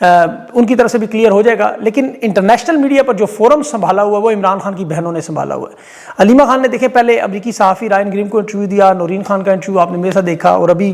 ان کی طرف سے بھی کلیئر ہو جائے گا. لیکن انٹرنیشنل میڈیا پر جو فورم سنبھالا ہوا ہے وہ عمران خان کی بہنوں نے سنبھالا ہوا ہے. علیمہ خان نے دیکھیں پہلے امریکی صحافی رائن گریم کو انٹرویو دیا, نورین خان کا انٹرویو آپ نے میرے ساتھ دیکھا, اور ابھی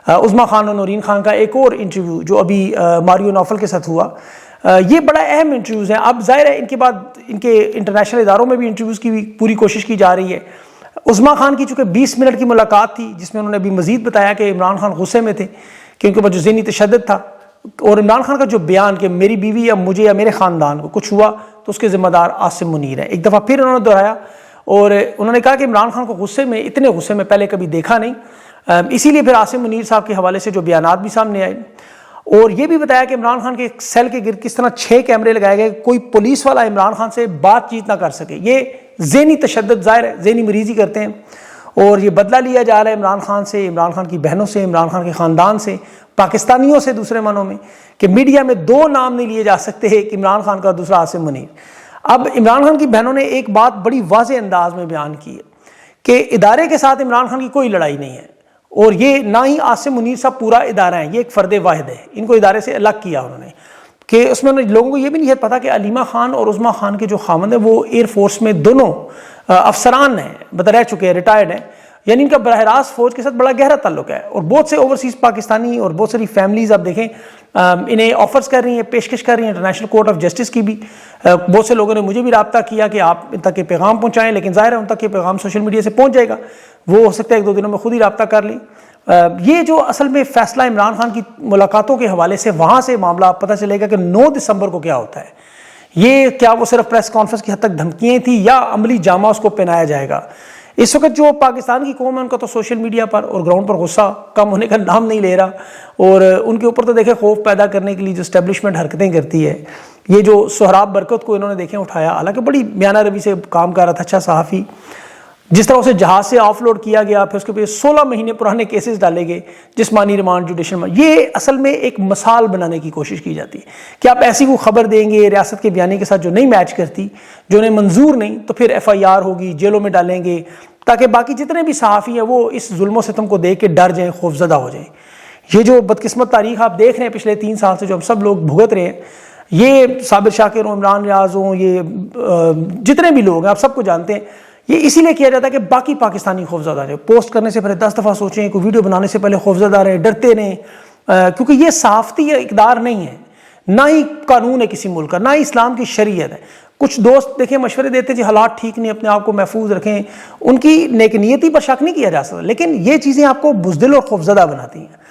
عظمیٰ خان اور نورین خان کا ایک اور انٹرویو جو ابھی ماریو نوفل کے ساتھ ہوا. یہ بڑا اہم انٹرویوز ہیں. اب ظاہر ہے ان کے بعد ان کے انٹرنیشنل اداروں میں بھی انٹرویوز کی بھی پوری کوشش کی جا رہی ہے. عظمیٰ خان کی چونکہ 20 منٹ کی ملاقات تھی جس میں انہوں نے ابھی مزید بتایا کہ عمران خان غصے میں تھے کہ ان کے اوپر جو ذہنی تشدد تھا, اور عمران خان کا جو بیان کہ میری بیوی یا مجھے یا میرے خاندان کو کچھ ہوا تو اس کے ذمہ دار عاصم منیر ہے, ایک دفعہ پھر انہوں نے دہرایا. اور انہوں نے کہا کہ عمران خان کو اتنے غصے میں پہلے کبھی دیکھا نہیں, اسی لیے پھر عاصم منیر صاحب کے حوالے سے جو بیانات بھی سامنے آئے. اور یہ بھی بتایا کہ عمران خان کے سیل کے گرد کس طرح 6 کیمرے لگائے گئے, کوئی پولیس والا عمران خان سے بات چیت نہ کر سکے. یہ ذہنی تشدد, ظاہر ہے ذہنی مریضی کرتے ہیں, اور یہ بدلہ لیا جا رہا ہے عمران خان سے, عمران خان کی بہنوں سے, عمران خان کے خاندان سے, پاکستانیوں سے دوسرے معنوں میں, کہ میڈیا میں 2 نام نہیں لیے جا سکتے ایک عمران خان کا دوسرا عاصم منیر. اب عمران خان کی بہنوں نے ایک بات بڑی واضح انداز میں بیان کی ہے کہ ادارے کے ساتھ عمران خان کی کوئی لڑائی نہیں ہے, اور یہ نہ ہی عاصم منیر صاحب پورا ادارہ ہے, یہ ایک فرد واحد ہے. ان کو ادارے سے الگ کیا انہوں نے, کہ اس میں لوگوں کو یہ بھی نہیں پتا کہ علیمہ خان اور عظمیٰ خان کے جو خاوند ہیں وہ ایئر فورس میں دونوں افسران ہیں, رہ چکے ہیں, ریٹائرڈ ہیں. یعنی ان کا براہ راست فوج کے ساتھ بڑا گہرا تعلق ہے. اور بہت سے اوورسیز پاکستانی اور بہت ساری فیملیز آپ دیکھیں انہیں آفرز کر رہی ہیں, پیشکش کر رہی ہیں انٹرنیشنل کورٹ آف جسٹس کی بھی. بہت سے لوگوں نے مجھے بھی رابطہ کیا کہ آپ ان تک یہ پیغام پہنچائیں, لیکن ظاہر ہے ان تک یہ پیغام سوشل میڈیا سے پہنچ جائے گا, وہ ہو سکتا ہے 1-2 دنوں میں خود ہی رابطہ کر لیں. یہ جو اصل میں فیصلہ عمران خان کی ملاقاتوں کے حوالے سے وہاں سے معاملہ پتہ چلے گا کہ 9 دسمبر کو کیا ہوتا ہے. یہ کیا وہ صرف پریس کانفرنس کی حد تک دھمکیاں تھیں یا عملی جامہ اس کو پہنایا جائے گا. اس وقت جو پاکستان کی قوم ہے ان کا تو سوشل میڈیا پر اور گراؤنڈ پر غصہ کم ہونے کا نام نہیں لے رہا, اور ان کے اوپر تو دیکھیں خوف پیدا کرنے کے لیے جو اسٹیبلشمنٹ حرکتیں کرتی ہے, یہ جو سہراب برکت کو انہوں نے دیکھیں اٹھایا, حالانکہ بڑی میانہ روی سے کام کر رہا تھا, اچھا صحافی, جس طرح اسے جہاز سے آف لوڈ کیا گیا, پھر اس کے اوپر 16 مہینے پرانے کیسز ڈالے گئے, جسمانی ریمانڈ, جوڈیشل ریمانڈ. یہ اصل میں ایک مثال بنانے کی کوشش کی جاتی ہے کہ آپ ایسی کو خبر دیں گے ریاست کے بیانیے کے ساتھ جو نہیں میچ کرتی, جو انہیں منظور نہیں, تو پھر FIR ہوگی, جیلوں میں ڈالیں گے, تاکہ باقی جتنے بھی صحافی ہیں وہ اس ظلم و ستم کو دیکھ کے ڈر جائیں, خوفزدہ ہو جائیں. یہ جو بدقسمت تاریخ آپ دیکھ رہے ہیں پچھلے 3 سال سے جو ہم سب لوگ بھگت رہے ہیں, یہ صابر شاکر ہوں, عمران ریاض ہوں, یہ جتنے بھی لوگ ہیں آپ سب کو جانتے ہیں, یہ اسی لیے کیا جاتا ہے کہ باقی پاکستانی خوفزدہ رہے, پوسٹ کرنے سے پہلے 10 دفعہ سوچیں, کوئی ویڈیو بنانے سے پہلے خوفزدہ رہے, ڈرتے رہیں, کیونکہ یہ صحافتی اقدار نہیں ہے, نہ ہی قانون ہے کسی ملک کا, نہ ہی اسلام کی شریعت ہے. کچھ دوست دیکھیں مشورے دیتے ہیں جی حالات ٹھیک نہیں, اپنے آپ کو محفوظ رکھیں, ان کی نیک نیتی پر شک نہیں کیا جا سکتا, لیکن یہ چیزیں آپ کو بزدل اور خوفزدہ بناتی ہیں.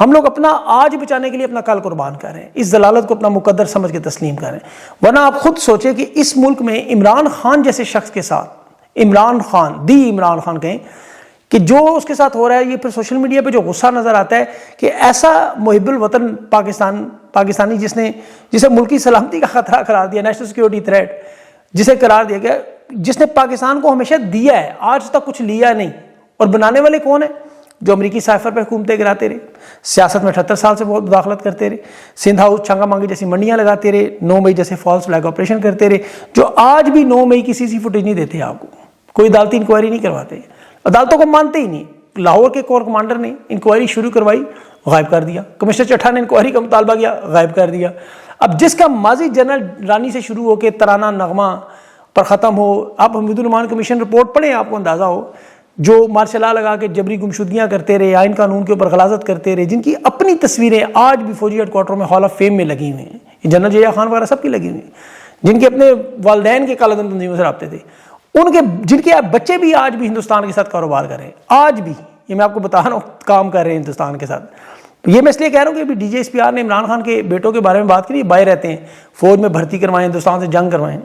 ہم لوگ اپنا آج بچانے کے لیے اپنا کل قربان کر رہے ہیں, اس ضلالت کو اپنا مقدر سمجھ کے تسلیم کر رہے ہیں. ورنہ آپ خود سوچیں کہ اس ملک میں عمران خان جیسے شخص کے ساتھ, عمران خان کہیں کہ جو اس کے ساتھ ہو رہا ہے, یہ پھر سوشل میڈیا پہ جو غصہ نظر آتا ہے کہ ایسا محب الوطن پاکستانی جسے ملکی سلامتی کا خطرہ قرار دیا, نیشنل سیکیورٹی تھریٹ جسے قرار دیا گیا, جس نے پاکستان کو ہمیشہ دیا ہے, آج تک کچھ لیا نہیں. اور بنانے والے کون ہیں؟ جو امریکی سائفر پہ حکومتیں گراتے رہے, سیاست میں 78 سال سے بہت مداخلت کرتے رہے, سندھ ہاؤس چھنگا مانگی جیسی منڈیاں لگاتے رہے, 9 مئی جیسے فالس فلیگ آپریشن کرتے رہے, جو آج بھی 9 مئی کی CC فوٹیج نہیں دیتے آپ کو, کوئی عدالتی انکوائری نہیں کرواتے, عدالتوں کو مانتے ہی نہیں. لاہور کے کور کمانڈر نے انکوائری شروع کروائی, غائب کر دیا. کمشنر چٹھا نے انکوائری کا مطالبہ کیا, غائب کر دیا. اب جس کا ماضی جنرل رانی سے شروع ہو کے ترانہ نغمہ پر ختم ہو, آپ حمید الرحمان کمیشن رپورٹ پڑھیں, آپ کو اندازہ ہو, جو مارشل لا لگا کے جبری گمشدگیاں کرتے رہے, آئین قانون کے اوپر غلاظت کرتے رہے, جن کی اپنی تصویریں آج بھی فوجی ہیڈ کوارٹر میں ہال آف فیم میں لگی ہوئی ہیں, یہ جنرل جیا خان وغیرہ سب کی لگی ہوئی ہیں, جن کے اپنے والدین کے کالہ دن تنظیموں سے رابطے تھے, جن کے بچے بھی آج بھی ہندوستان کے ساتھ کاروبار کر رہے ہیں, آج بھی, یہ میں آپ کو بتا رہا ہوں, کام کر رہے ہیں ہندوستان کے ساتھ. یہ میں اس لیے کہہ رہا ہوں کہ ابھی DGSPR نے عمران خان کے بیٹوں کے بارے میں بات کی, باہر رہتے ہیں, فوج میں بھرتی کروائیں, ہندوستان سے جنگ کروائیں.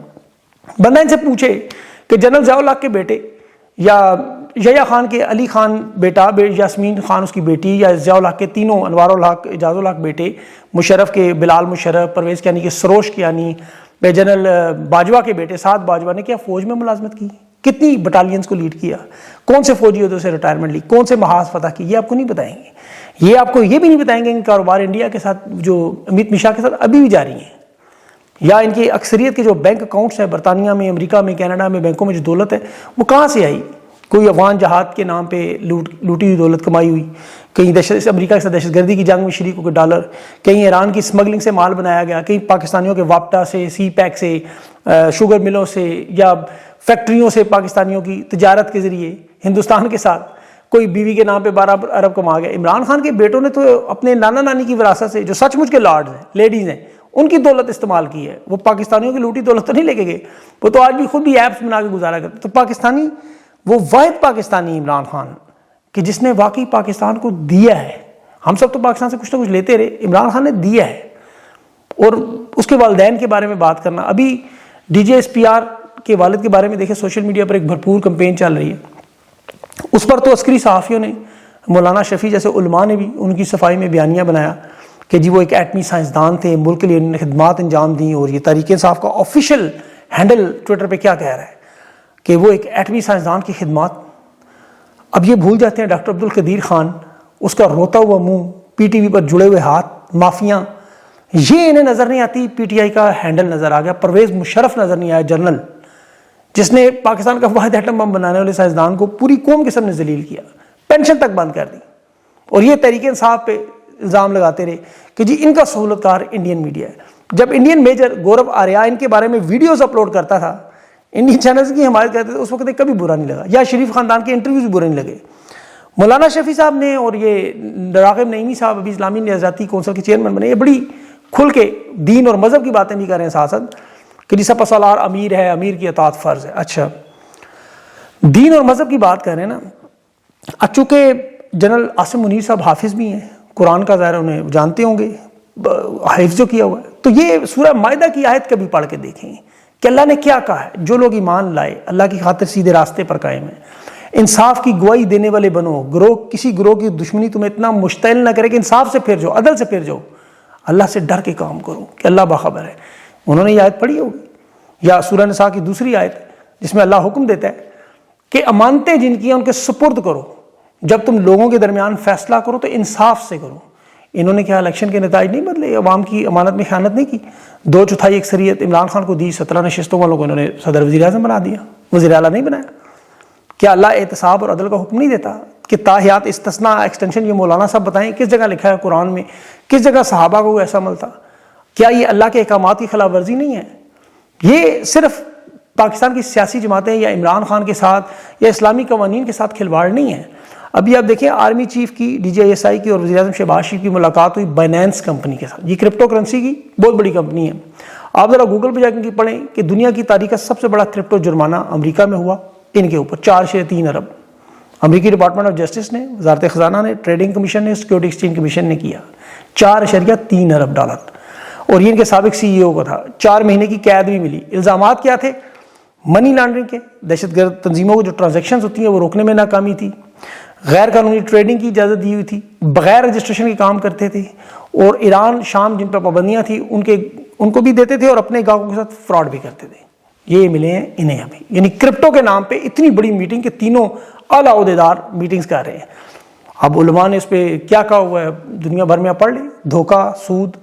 بندہ ان سے پوچھے کہ جنرل ضیاء الحق کے بیٹے یا یحییٰ خان کے علی خان بیٹا, یاسمین خان اس کی بیٹی, یا ضیاء الحق کے تینوں, انوار الحق, اعجاز الحق بیٹے, مشرف کے بلال مشرف, پرویز کیانی کے سروش کیانی, جنرل باجوہ کے بیٹے سعد باجوہ نے کیا فوج میں ملازمت کی, کتنی بٹالینز کو لیڈ کیا, کون سے فوجی عہدوں سے ریٹائرمنٹ لی, کون سے محاذ فتح کی, یہ آپ کو نہیں بتائیں گے. یہ آپ کو یہ بھی نہیں بتائیں گے کہ کاروبار انڈیا کے ساتھ جو امیت مشا کے ساتھ ابھی بھی جاری ہیں, یا ان کی اکثریت کے جو بینک اکاؤنٹس ہیں برطانیہ میں, امریکہ میں, کینیڈا میں, بینکوں میں جو دولت ہے وہ کہاں سے آئی. کوئی افغان جہاد کے نام پہ لوٹی ہوئی دولت کمائی ہوئی، کہیں امریکہ کے ساتھ دہشت گردی کی جنگ میں شریک ہو کے ڈالر، کہیں ایران کی اسمگلنگ سے مال بنایا گیا، کہیں پاکستانیوں کے واپٹا سے، سی پیک سے، شوگر ملوں سے، یا فیکٹریوں سے پاکستانیوں کی تجارت کے ذریعے ہندوستان کے ساتھ کوئی بیوی کے نام پہ 12 ارب کما گیا۔ عمران خان کے بیٹوں نے تو اپنے نانا نانی کی وراثت سے، جو سچ مچ کے لارڈز ہیں، لیڈیز ہیں، ان کی دولت استعمال کی ہے۔ وہ پاکستانیوں کی لوٹی دولت تو نہیں لے کے گئے، وہ تو آج بھی خود بھی ایپس بنا کے گزارا کرتے۔ تو پاکستانی، وہ واحد پاکستانی عمران خان کہ جس نے واقعی پاکستان کو دیا ہے۔ ہم سب تو پاکستان سے کچھ نہ کچھ لیتے رہے، عمران خان نے دیا ہے۔ اور اس کے والدین کے بارے میں بات کرنا، ابھی D J S P R کے والد کے بارے میں دیکھیں، سوشل میڈیا پر ایک بھرپور کمپین چل رہی ہے۔ اس پر تو عسکری صحافیوں نے، مولانا شفیع جیسے علماء نے بھی ان کی صفائی میں بیانیہ بنایا کہ جی وہ ایک ایٹمی سائنسدان تھے، ملک کے لیے انہوں نے خدمات انجام دیں۔ اور یہ تحریک انصاف کا آفیشیل ہینڈل ٹویٹر پہ کیا کہہ رہا ہے کہ وہ ایک ایٹمی سائنسدان کی خدمات۔ اب یہ بھول جاتے ہیں ڈاکٹر عبدالقدیر خان، اس کا روتا ہوا منہ، پی ٹی وی پر جڑے ہوئے ہاتھ، مافیاں، یہ انہیں نظر نہیں آتی۔ پی ٹی آئی کا ہینڈل نظر آ گیا، پرویز مشرف نظر نہیں آیا، جنرل جس نے پاکستان کا واحد ایٹم بم بنانے والے سائنسدان کو پوری قوم کے سامنے ذلیل کیا، پینشن تک بند کر دی۔ اور یہ تحریک انصاف پہ الزام لگاتے رہے کہ جی ان کا سہولت کار انڈین میڈیا ہے۔ جب انڈین میجر گورو آریہ ان کے بارے میں ویڈیوز اپلوڈ کرتا تھا، انڈین چینلز کی حمایت کرتے تھے، اس وقت کبھی برا نہیں لگا، یا شریف خاندان کے انٹرویوز برے نہیں لگے۔ مولانا شفیع صاحب نے اور یہ راغب نعیمی صاحب ابھی اسلامی نہضاتی کونسل کے چیئرمین بنے، یہ بڑی کھل کے دین اور مذہب کی باتیں بھی کر رہے ہیں ساتھ ساتھ کہ جی سپہ سالار امیر ہے، امیر کی اطاعت فرض ہے۔ اچھا، دین اور مذہب کی بات کر رہے ہیں نا، اب چونکہ جنرل عاصم منیر صاحب حافظ بھی ہیں، قرآن کا ظاہر انہیں جانتے ہوں گے، حفظ جو کیا ہوا ہے، تو یہ سورہ مائدہ کی آیت کبھی پڑھ کے دیکھیں کہ اللہ نے کیا کہا ہے۔ جو لوگ ایمان لائے، اللہ کی خاطر سیدھے راستے پر قائم ہیں، انصاف کی گواہی دینے والے بنو، کسی گروہ کی دشمنی تمہیں اتنا مشتعل نہ کرے کہ انصاف سے پھر جاؤ، عدل سے پھر جاؤ، اللہ سے ڈر کے کام کرو کہ اللہ باخبر ہے۔ انہوں نے یہ آیت پڑھی ہوگی، یا سورہ نساء کی دوسری آیت جس میں اللہ حکم دیتا ہے کہ امانتیں جن کی ہیں ان کے سپرد کرو، جب تم لوگوں کے درمیان فیصلہ کرو تو انصاف سے کرو۔ انہوں نے کیا الیکشن کے نتائج نہیں بدلے، عوام کی امانت میں خیانت نہیں کی، 2/4 اکثریت عمران خان کو دی، 17 نشستوں والوں کو انہوں نے صدر وزیر اعظم بنا دیا، وزیر اعلیٰ نہیں بنایا۔ کیا اللہ احتساب اور عدل کا حکم نہیں دیتا کہ تاحیات استثناء ایکسٹینشن؟ یہ مولانا صاحب بتائیں کس جگہ لکھا ہے قرآن میں، کس جگہ صحابہ کو ایسا عمل تھا؟ کیا یہ اللہ کے احکامات کی خلاف ورزی نہیں ہے؟ یہ صرف پاکستان کی سیاسی جماعتیں یا عمران خان کے ساتھ یا اسلامی قوانین کے ساتھ کھلواڑ نہیں ہے۔ ابھی آپ دیکھیں آرمی چیف کی، ڈی جی ایس آئی کی اور وزیر اعظم شہباز شریف کی ملاقات ہوئی بائنینس کمپنی کے ساتھ۔ یہ کرپٹو کرنسی کی بہت بڑی کمپنی ہے، آپ ذرا گوگل پہ جا کے پڑھیں کہ دنیا کی تاریخ کا سب سے بڑا کرپٹو جرمانہ امریکہ میں ہوا ان کے اوپر، 4.3 ارب امریکی ڈپارٹمنٹ آف جسٹس نے، وزارت خزانہ نے، ٹریڈنگ کمیشن نے، سیکورٹی ایکسچینج کمیشن نے کیا، 4.3 ارب ڈالر۔ اور یہ ان کے سابق سی ای او کو تھا، 4 مہینے کی قید بھی ملی۔ الزامات کیا تھے؟ منی لانڈرنگ کے، دہشت گرد تنظیموں کو جو ٹرانزیکشنز ہوتی ہیں وہ روکنے میں ناکامی تھی، غیر قانونی ٹریڈنگ کی اجازت دی ہوئی تھی، بغیر رجسٹریشن کے کام کرتے تھے، اور ایران شام جن پر پابندیاں تھیں ان کو بھی دیتے تھے اور اپنے گاہکوں کے ساتھ فراڈ بھی کرتے تھے۔ یہ ملے ہیں انہیں ابھی، یعنی کرپٹو کے نام پہ اتنی بڑی میٹنگ کہ تینوں اعلیٰ عہدیدار میٹنگز کر رہے ہیں۔ اب علماء نے اس پہ کیا کہا ہوا ہے دنیا بھر میں آپ پڑھ لیں، دھوکہ، سود،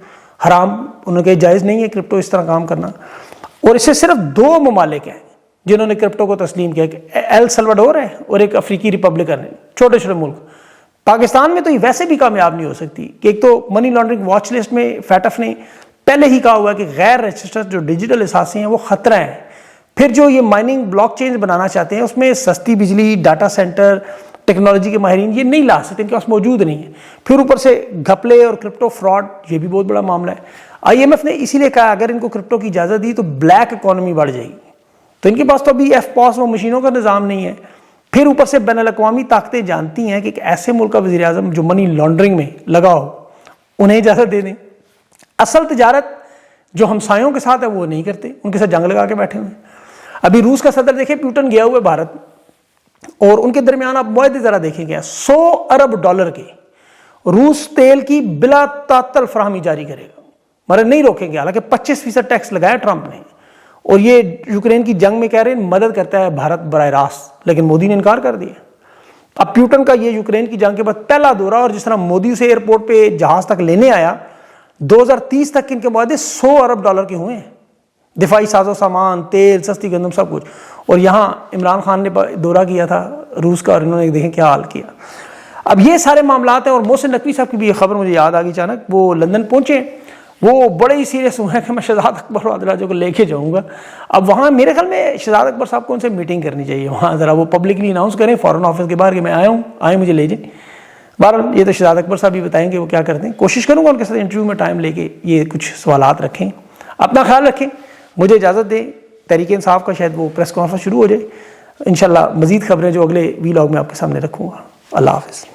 حرام، انہوں نے کہا جائز نہیں ہے کرپٹو اس طرح کام کرنا۔ اور اس سے صرف 2 ممالک ہیں جنہوں نے کرپٹو کو تسلیم کیا، ایل سلواڈور ہے اور ایک افریقی ریپبلکن ہے، چھوٹے چھوٹے ملک۔ پاکستان میں تو یہ ویسے بھی کامیاب نہیں ہو سکتی کہ ایک تو منی لانڈرنگ واچ لسٹ میں فیٹف نے پہلے ہی کہا ہوا ہے کہ غیر رجسٹرڈ جو ڈیجیٹل اثاثے ہیں وہ خطرہ ہیں۔ پھر جو یہ مائننگ بلاک چینز بنانا چاہتے ہیں اس میں سستی بجلی، ڈاٹا سینٹر، ٹیکنالوجی کے ماہرین یہ نہیں لا سکتے، ان کے پاس موجود نہیں ہے۔ پھر اوپر سے گھپلے اور کرپٹو فراڈ، یہ بھی بہت بڑا معاملہ ہے۔ آئی ایم ایف نے اسی لیے کہا اگر ان کو کرپٹو کی اجازت دی تو بلیک اکانومی بڑھ جائے گی، تو ان کے پاس تو ابھی ایف پاس و مشینوں کا نظام نہیں ہے۔ پھر اوپر سے بین الاقوامی طاقتیں جانتی ہیں کہ ایک ایسے ملک کا وزیر اعظم جو منی لانڈرنگ میں لگا ہو انہیں اجازت دے دیں۔ اصل تجارت جو ہمسایوں کے ساتھ ہے وہ نہیں کرتے، ان کے ساتھ جنگ لگا کے بیٹھے ہوئے ہیں۔ ابھی روس کا صدر دیکھیں پیوٹن گیا ہوا ہے بھارت، اور ان کے درمیان آپ معاہدے ذرا دیکھیں گے، 100 ارب ڈالر کے روس تیل کی بلا تعطل فراہمی جاری کرے گا، مگر نہیں روکیں گے، حالانکہ 25% ٹیکس لگایا ٹرمپ نے، اور یہ یوکرین کی جنگ میں کہہ رہے ہیں مدد کرتا ہے بھارت براہ راست، لیکن مودی نے انکار کر دیا۔ اب پیوٹن کا یہ یوکرین کی جنگ کے بعد پہلا دورہ، اور جس طرح مودی اسے ایئرپورٹ پہ جہاز تک لینے آیا، 2030 تک ان کے معاہدے 100 ارب ڈالر کے ہوئے ہیں، دفاعی ساز و سامان، تیل، سستی گندم، سب کچھ۔ اور یہاں عمران خان نے دورہ کیا تھا روس کا، اور انہوں نے دیکھیں کیا حال کیا. اب یہ سارے معاملات ہیں. اور محسن نقوی صاحب کی بھی یہ خبر مجھے یاد آ گئی اچانک. وہ لندن پہنچے، وہ بڑے ہی سیریس ہوئے ہیں کہ میں شہزاد اکبر اور عادل کو لے کے جاؤں گا. اب وہاں میرے خیال میں شہزاد اکبر صاحب کو ان سے میٹنگ کرنی چاہیے وہاں، ذرا وہ پبلکلی اناؤنس کریں فارن آفس کے باہر کہ میں آیا ہوں، آئیں مجھے لے جائیں. بہرحال یہ تو شہزاد اکبر صاحب بھی بتائیں گے وہ کیا کرتے ہیں. کوشش کروں گا ان کے ساتھ انٹرویو میں ٹائم لے کے یہ کچھ سوالات رکھیں. اپنا خیال رکھیں، مجھے اجازت دیں. تحریک انصاف کا شاید وہ پریس کانفرنس شروع ہو جائے. انشاءاللہ مزید خبریں جو اگلے وی لاگ میں آپ کے سامنے رکھوں گا. اللہ حافظ.